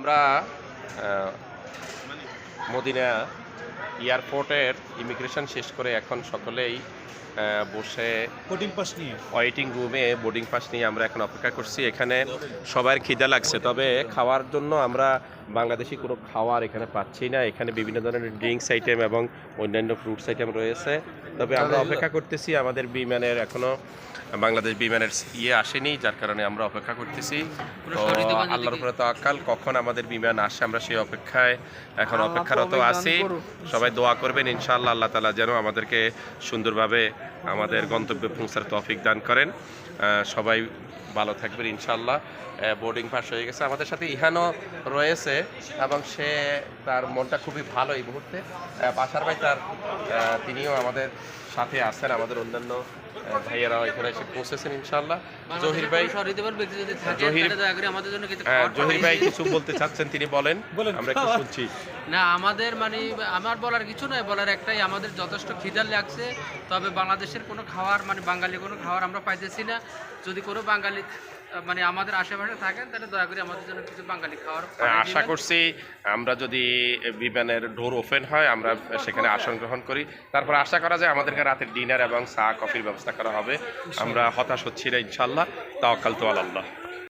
আমরা মদিনা এয়ারপোর্টের ইমিগ্রেশন শেষ করে এখন সকলেই বসে বোর্ডিং পাস নিয়ে ওয়েটিং রুমে বোর্ডিং পাস নিয়ে আমরা এখন অপেক্ষা করছি। এখানে সবার খিদা লাগছে, তবে খাওয়ার জন্য আমরা বাংলাদেশি কোনো খাওয়ার এখানে পাচ্ছি না। এখানে বিভিন্ন ধরনের ড্রিঙ্কস আইটেম এবং অন্যান্য ফ্রুটস আইটেম রয়েছে, তবে আমরা অপেক্ষা করতেছি। আমাদের বিমানের এখনও বাংলাদেশ বিমানের আসেনি, যার কারণে আমরা অপেক্ষা করতেছি। তো আল্লাহর উপরে তাওয়াক্কাল, কখন আমাদের বিমান আসে আমরা সেই অপেক্ষায় এখন অপেক্ষারত আছি। সবাই দোয়া করবেন ইনশাআল্লাহ, আল্লাহ তাআলা যেন আমাদেরকে সুন্দরভাবে আমাদের গন্তব্যে পৌঁছার তৌফিক দান করেন। সবাই ভালো থাকবেন ইনশাআল্লাহ। বোর্ডিং পাস হয়ে গেছে, আমাদের সাথে ইহানও রয়েছে এবং সে তার মনটা খুবই ভালো এই মুহূর্তে। বাসার ভাই তিনিও আমাদের সাথে আছেন, আমাদের অন্যান্য ভাইয়েরাও এখানে এসে পৌঁছেছেন ইনশাআল্লাহ। জহির ভাই জহির ভাই কিছু বলতে চাচ্ছেন, তিনি বলেন, আমরা একটু শুনছি। না, আমাদের মানে আমার বলার কিছু নয়, বলার একটাই, আমাদের যথেষ্ট খিদা লাগছে, তবে বাংলাদেশের কোনো খাবার মানে বাঙালি কোনো খাবার আমরা পাইতেছি না। যদি কোনো বাঙালি মানে আমাদের আশেপাশে থাকেন তাহলে দয়া করে আমাদের জন্য কিছু বাঙালি খাবার আশা করছি আমরা যদি বিমানের ডোর ওপেন হয় আমরা সেখানে আসন গ্রহণ করি, তারপর আশা করা যায় আমাদেরকে রাতের ডিনার এবং চা কফির ব্যবস্থা করা হবে। আমরা হতাশ হচ্ছি না ইনশাআল্লাহ। তাওয়াক্কালতু আলাল্লাহ।